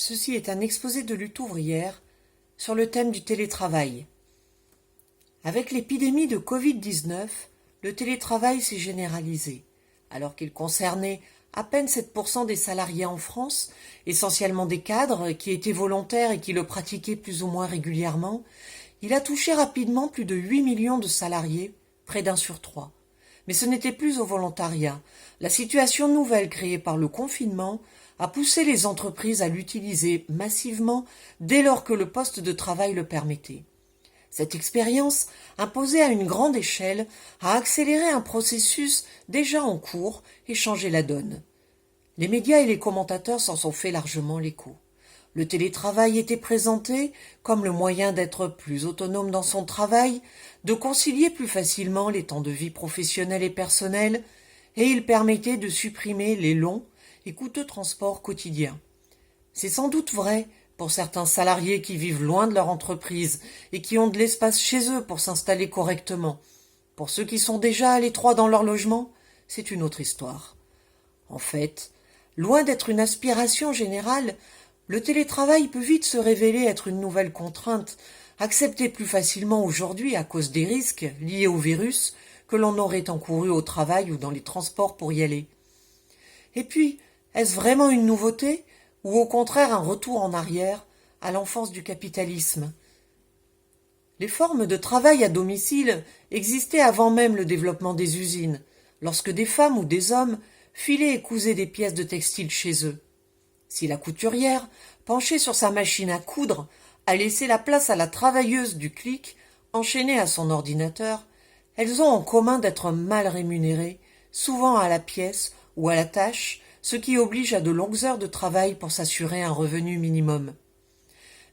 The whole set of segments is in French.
Ceci est un exposé de lutte ouvrière sur le thème du télétravail. Avec l'épidémie de Covid-19, le télétravail s'est généralisé. Alors qu'il concernait à peine 7% des salariés en France, essentiellement des cadres qui étaient volontaires et qui le pratiquaient plus ou moins régulièrement, il a touché rapidement plus de 8 millions de salariés, près d'un sur trois. Mais ce n'était plus au volontariat. La situation nouvelle créée par le confinement a poussé les entreprises à l'utiliser massivement dès lors que le poste de travail le permettait. Cette expérience, imposée à une grande échelle, a accéléré un processus déjà en cours et changé la donne. Les médias et les commentateurs s'en sont fait largement l'écho. Le télétravail était présenté comme le moyen d'être plus autonome dans son travail, de concilier plus facilement les temps de vie professionnelle et personnelle, et il permettait de supprimer les longs et coûteux transports quotidiens. C'est sans doute vrai pour certains salariés qui vivent loin de leur entreprise et qui ont de l'espace chez eux pour s'installer correctement. Pour ceux qui sont déjà à l'étroit dans leur logement, c'est une autre histoire. En fait, loin d'être une aspiration générale, le télétravail peut vite se révéler être une nouvelle contrainte, acceptée plus facilement aujourd'hui à cause des risques liés au virus que l'on aurait encouru au travail ou dans les transports pour y aller. Et puis, est-ce vraiment une nouveauté ou au contraire un retour en arrière à l'enfance du capitalisme ? Les formes de travail à domicile existaient avant même le développement des usines, lorsque des femmes ou des hommes filaient et cousaient des pièces de textile chez eux. Si la couturière, penchée sur sa machine à coudre, a laissé la place à la travailleuse du clic, enchaînée à son ordinateur, elles ont en commun d'être mal rémunérées, souvent à la pièce ou à la tâche, ce qui oblige à de longues heures de travail pour s'assurer un revenu minimum.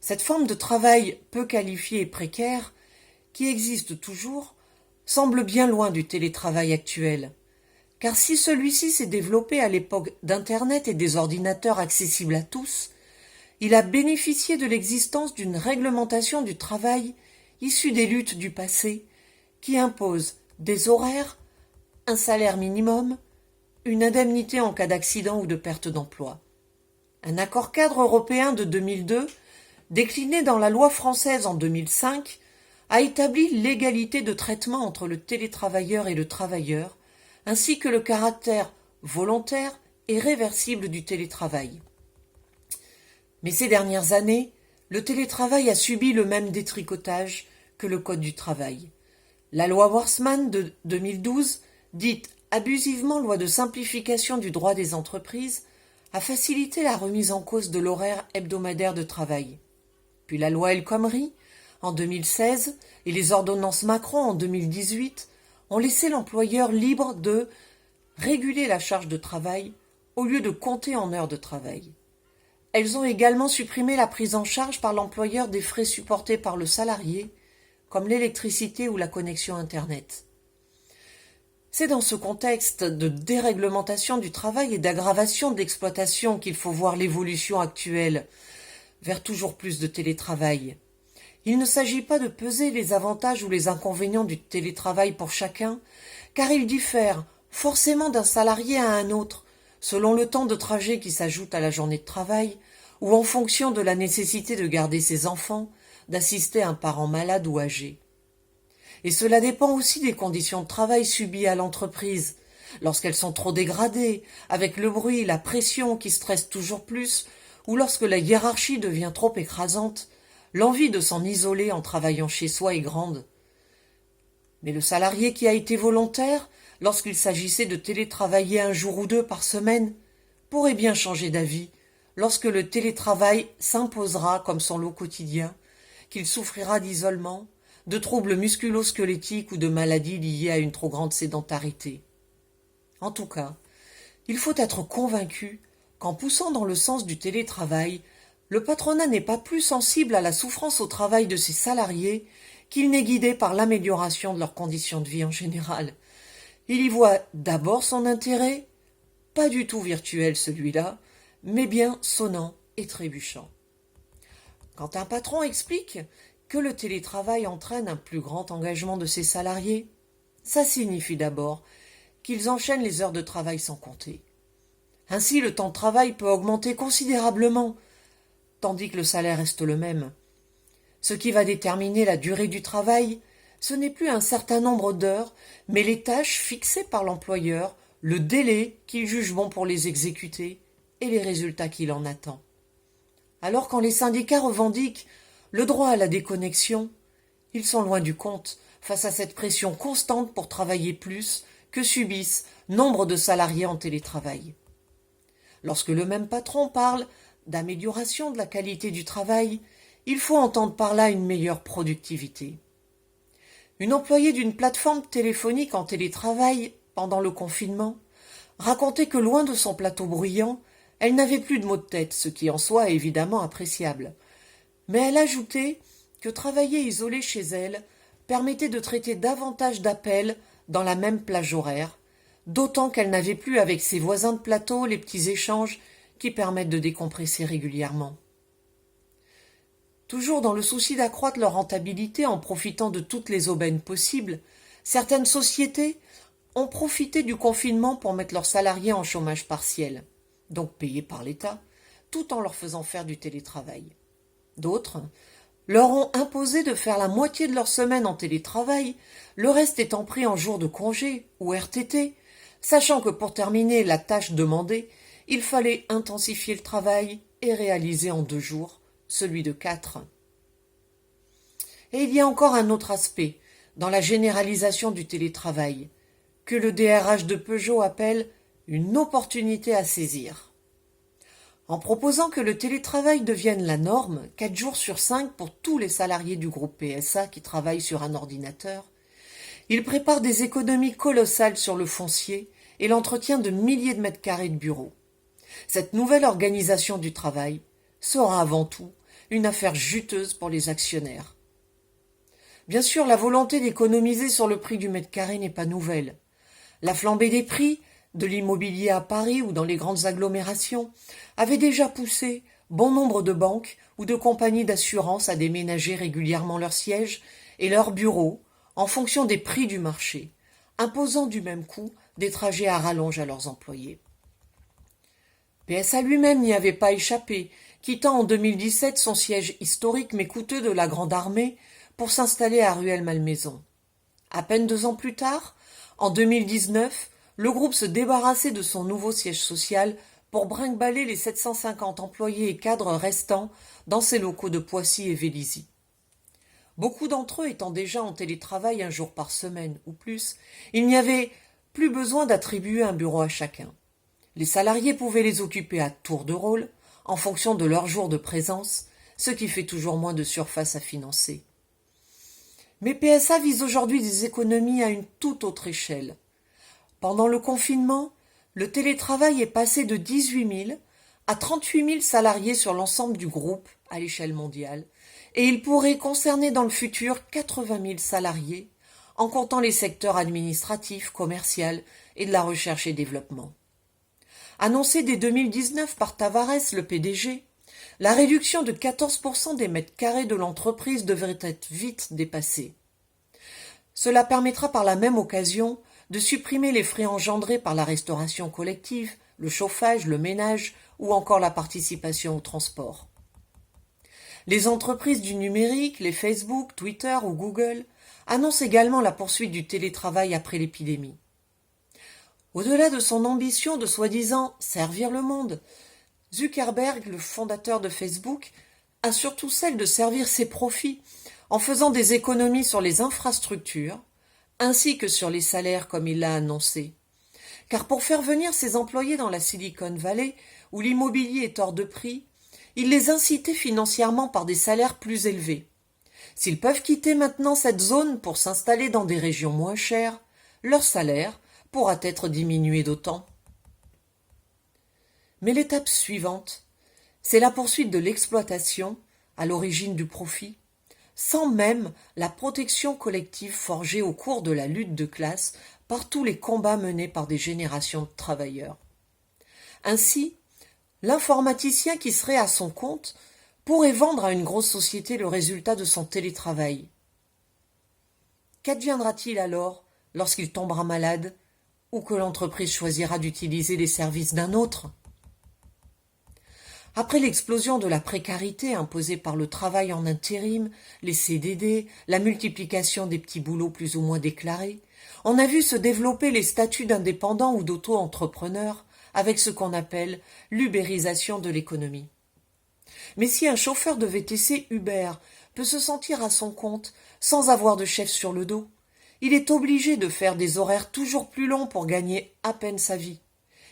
Cette forme de travail peu qualifié et précaire, qui existe toujours, semble bien loin du télétravail actuel. Car si celui-ci s'est développé à l'époque d'Internet et des ordinateurs accessibles à tous, il a bénéficié de l'existence d'une réglementation du travail issue des luttes du passé qui impose des horaires, un salaire minimum, une indemnité en cas d'accident ou de perte d'emploi. Un accord-cadre européen de 2002, décliné dans la loi française en 2005, a établi l'égalité de traitement entre le télétravailleur et le travailleur, ainsi que le caractère volontaire et réversible du télétravail. Mais ces dernières années, le télétravail a subi le même détricotage que le Code du travail. La loi Warsmann de 2012, dite abusivement loi de simplification du droit des entreprises, a facilité la remise en cause de l'horaire hebdomadaire de travail. Puis la loi El Khomri, en 2016, et les ordonnances Macron en 2018 ont laissé l'employeur libre de réguler la charge de travail au lieu de compter en heures de travail. Elles ont également supprimé la prise en charge par l'employeur des frais supportés par le salarié, comme l'électricité ou la connexion Internet. C'est dans ce contexte de déréglementation du travail et d'aggravation de l'exploitation qu'il faut voir l'évolution actuelle vers toujours plus de télétravail. Il ne s'agit pas de peser les avantages ou les inconvénients du télétravail pour chacun, car il diffère forcément d'un salarié à un autre, selon le temps de trajet qui s'ajoute à la journée de travail, ou en fonction de la nécessité de garder ses enfants, d'assister un parent malade ou âgé. Et cela dépend aussi des conditions de travail subies à l'entreprise. Lorsqu'elles sont trop dégradées, avec le bruit, la pression qui stresse toujours plus, ou lorsque la hiérarchie devient trop écrasante, l'envie de s'en isoler en travaillant chez soi est grande. Mais le salarié qui a été volontaire, lorsqu'il s'agissait de télétravailler un jour ou deux par semaine, pourrait bien changer d'avis lorsque le télétravail s'imposera comme son lot quotidien, qu'il souffrira d'isolement, de troubles musculo-squelettiques ou de maladies liées à une trop grande sédentarité. En tout cas, il faut être convaincu qu'en poussant dans le sens du télétravail, le patronat n'est pas plus sensible à la souffrance au travail de ses salariés qu'il n'est guidé par l'amélioration de leurs conditions de vie en général. Il y voit d'abord son intérêt, pas du tout virtuel celui-là, mais bien sonnant et trébuchant. Quand un patron explique que le télétravail entraîne un plus grand engagement de ses salariés, ça signifie d'abord qu'ils enchaînent les heures de travail sans compter. Ainsi, le temps de travail peut augmenter considérablement, tandis que le salaire reste le même. Ce qui va déterminer la durée du travail, ce n'est plus un certain nombre d'heures, mais les tâches fixées par l'employeur, le délai qu'il juge bon pour les exécuter et les résultats qu'il en attend. Alors quand les syndicats revendiquent le droit à la déconnexion, ils sont loin du compte face à cette pression constante pour travailler plus que subissent nombre de salariés en télétravail. Lorsque le même patron parle d'amélioration de la qualité du travail, il faut entendre par là une meilleure productivité. Une employée d'une plateforme téléphonique en télétravail pendant le confinement racontait que loin de son plateau bruyant, elle n'avait plus de maux de tête, ce qui en soi est évidemment appréciable. Mais elle ajoutait que travailler isolée chez elle permettait de traiter davantage d'appels dans la même plage horaire, d'autant qu'elle n'avait plus avec ses voisins de plateau les petits échanges qui permettent de décompresser régulièrement. Toujours dans le souci d'accroître leur rentabilité en profitant de toutes les aubaines possibles, certaines sociétés ont profité du confinement pour mettre leurs salariés en chômage partiel, donc payés par l'État, tout en leur faisant faire du télétravail. D'autres leur ont imposé de faire la moitié de leur semaine en télétravail, le reste étant pris en jours de congé ou RTT, sachant que pour terminer la tâche demandée, il fallait intensifier le travail et réaliser en 2 jours, celui de 4. Et il y a encore un autre aspect dans la généralisation du télétravail, que le DRH de Peugeot appelle une opportunité à saisir. En proposant que le télétravail devienne la norme, 4 jours sur 5 pour tous les salariés du groupe PSA qui travaillent sur un ordinateur, il prépare des économies colossales sur le foncier et l'entretien de milliers de mètres carrés de bureaux. Cette nouvelle organisation du travail sera avant tout une affaire juteuse pour les actionnaires. Bien sûr, la volonté d'économiser sur le prix du mètre carré n'est pas nouvelle. La flambée des prix de l'immobilier à Paris ou dans les grandes agglomérations avait déjà poussé bon nombre de banques ou de compagnies d'assurance à déménager régulièrement leurs sièges et leurs bureaux en fonction des prix du marché, imposant du même coup des trajets à rallonge à leurs employés. PSA lui-même n'y avait pas échappé, quittant en 2017 son siège historique mais coûteux de la Grande Armée pour s'installer à Rueil-Malmaison. À peine 2 ans plus tard, en 2019, le groupe se débarrassait de son nouveau siège social pour brinque-baller les 750 employés et cadres restants dans ses locaux de Poissy et Vélizy. Beaucoup d'entre eux étant déjà en télétravail 1 jour par semaine ou plus, il n'y avait plus besoin d'attribuer un bureau à chacun. Les salariés pouvaient les occuper à tour de rôle, en fonction de leur jour de présence, ce qui fait toujours moins de surface à financer. Mais PSA vise aujourd'hui des économies à une toute autre échelle. Pendant le confinement, le télétravail est passé de 18 000 à 38 000 salariés sur l'ensemble du groupe à l'échelle mondiale, et il pourrait concerner dans le futur 80 000 salariés, en comptant les secteurs administratifs, commerciaux et de la recherche et développement. Annoncé dès 2019 par Tavares, le PDG, la réduction de 14% des mètres carrés de l'entreprise devrait être vite dépassée. Cela permettra par la même occasion de supprimer les frais engendrés par la restauration collective, le chauffage, le ménage ou encore la participation au transport. Les entreprises du numérique, les Facebook, Twitter ou Google, annoncent également la poursuite du télétravail après l'épidémie. Au-delà de son ambition de soi-disant servir le monde, Zuckerberg, le fondateur de Facebook, a surtout celle de servir ses profits en faisant des économies sur les infrastructures ainsi que sur les salaires comme il l'a annoncé. Car pour faire venir ses employés dans la Silicon Valley, où l'immobilier est hors de prix, il les incitait financièrement par des salaires plus élevés. S'ils peuvent quitter maintenant cette zone pour s'installer dans des régions moins chères, leur salaire pourra être diminué d'autant. Mais l'étape suivante, c'est la poursuite de l'exploitation à l'origine du profit, sans même la protection collective forgée au cours de la lutte de classe par tous les combats menés par des générations de travailleurs. Ainsi, l'informaticien qui serait à son compte pourrait vendre à une grosse société le résultat de son télétravail. Qu'adviendra-t-il alors lorsqu'il tombera malade ou que l'entreprise choisira d'utiliser les services d'un autre ? Après l'explosion de la précarité imposée par le travail en intérim, les CDD, la multiplication des petits boulots plus ou moins déclarés, on a vu se développer les statuts d'indépendants ou d'auto-entrepreneurs avec ce qu'on appelle l'ubérisation de l'économie. Mais si un chauffeur de VTC Uber peut se sentir à son compte sans avoir de chef sur le dos, il est obligé de faire des horaires toujours plus longs pour gagner à peine sa vie.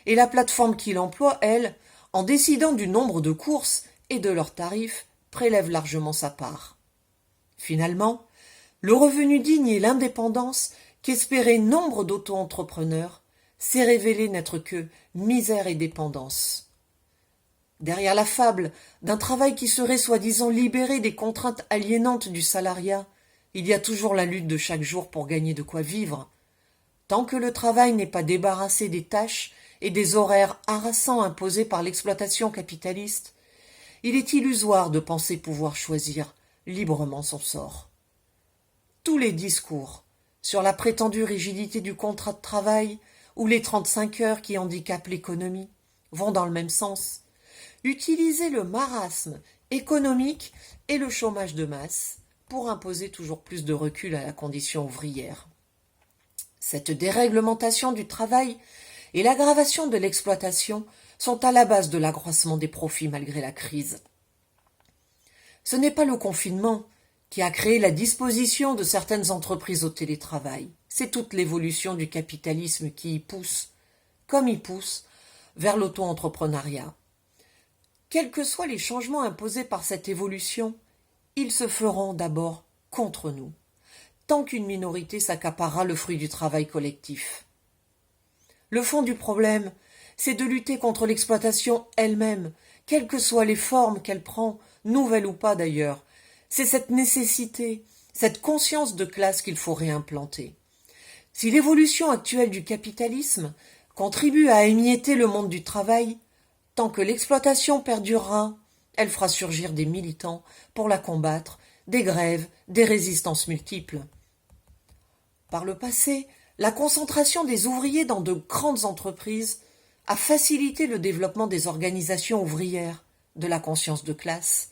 Et la plateforme qu'il emploie, elle, en décidant du nombre de courses et de leurs tarifs, prélève largement sa part. Finalement, le revenu digne et l'indépendance qu'espéraient nombre d'auto-entrepreneurs s'est révélé n'être que misère et dépendance. Derrière la fable d'un travail qui serait soi-disant libéré des contraintes aliénantes du salariat, il y a toujours la lutte de chaque jour pour gagner de quoi vivre. Tant que le travail n'est pas débarrassé des tâches et des horaires harassants imposés par l'exploitation capitaliste, il est illusoire de penser pouvoir choisir librement son sort. Tous les discours sur la prétendue rigidité du contrat de travail ou les 35 heures qui handicapent l'économie vont dans le même sens. Utiliser le marasme économique et le chômage de masse pour imposer toujours plus de recul à la condition ouvrière. Cette déréglementation du travail et l'aggravation de l'exploitation sont à la base de l'accroissement des profits malgré la crise. Ce n'est pas le confinement qui a créé la disposition de certaines entreprises au télétravail, c'est toute l'évolution du capitalisme qui y pousse, comme y pousse, vers l'auto-entrepreneuriat. Quels que soient les changements imposés par cette évolution, ils se feront d'abord contre nous, tant qu'une minorité s'accaparera le fruit du travail collectif. Le fond du problème, c'est de lutter contre l'exploitation elle-même, quelles que soient les formes qu'elle prend, nouvelles ou pas d'ailleurs. C'est cette nécessité, cette conscience de classe qu'il faut réimplanter. Si l'évolution actuelle du capitalisme contribue à émietter le monde du travail, tant que l'exploitation perdurera, elle fera surgir des militants pour la combattre, des grèves, des résistances multiples. Par le passé, la concentration des ouvriers dans de grandes entreprises a facilité le développement des organisations ouvrières, de la conscience de classe.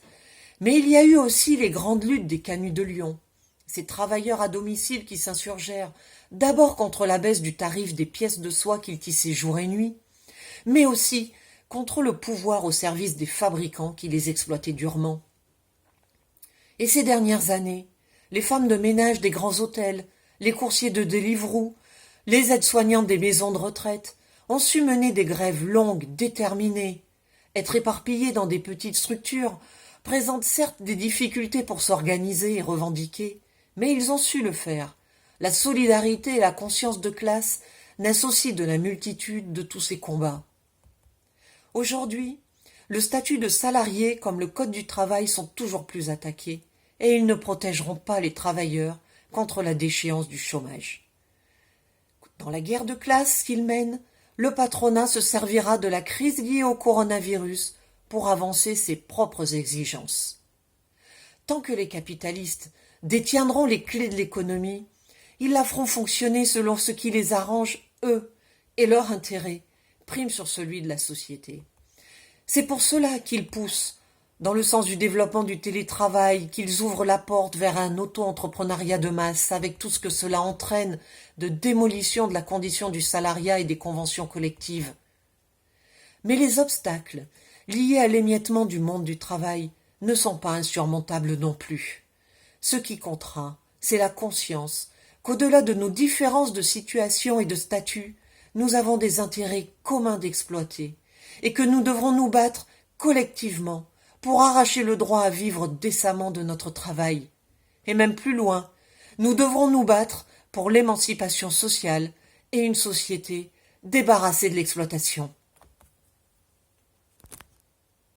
Mais il y a eu aussi les grandes luttes des canuts de Lyon, ces travailleurs à domicile qui s'insurgèrent, d'abord contre la baisse du tarif des pièces de soie qu'ils tissaient jour et nuit, mais aussi contre le pouvoir au service des fabricants qui les exploitaient durement. Et ces dernières années, les femmes de ménage des grands hôtels, les coursiers de Deliveroo, les aides-soignantes des maisons de retraite ont su mener des grèves longues, déterminées. Être éparpillées dans des petites structures présente certes des difficultés pour s'organiser et revendiquer, mais ils ont su le faire. La solidarité et la conscience de classe naissent aussi de la multitude de tous ces combats. Aujourd'hui, le statut de salarié comme le code du travail sont toujours plus attaqués et ils ne protégeront pas les travailleurs contre la déchéance du chômage. Dans la guerre de classe qu'ils mènent, le patronat se servira de la crise liée au coronavirus pour avancer ses propres exigences. Tant que les capitalistes détiendront les clés de l'économie, ils la feront fonctionner selon ce qui les arrange, eux, et leur intérêt prime sur celui de la société. C'est pour cela qu'ils poussent, dans le sens du développement du télétravail, qu'ils ouvrent la porte vers un auto-entrepreneuriat de masse avec tout ce que cela entraîne de démolition de la condition du salariat et des conventions collectives. Mais les obstacles liés à l'émiettement du monde du travail ne sont pas insurmontables non plus. Ce qui comptera, c'est la conscience qu'au-delà de nos différences de situation et de statut, nous avons des intérêts communs d'exploiter et que nous devrons nous battre collectivement pour arracher le droit à vivre décemment de notre travail. Et même plus loin, nous devrons nous battre pour l'émancipation sociale et une société débarrassée de l'exploitation.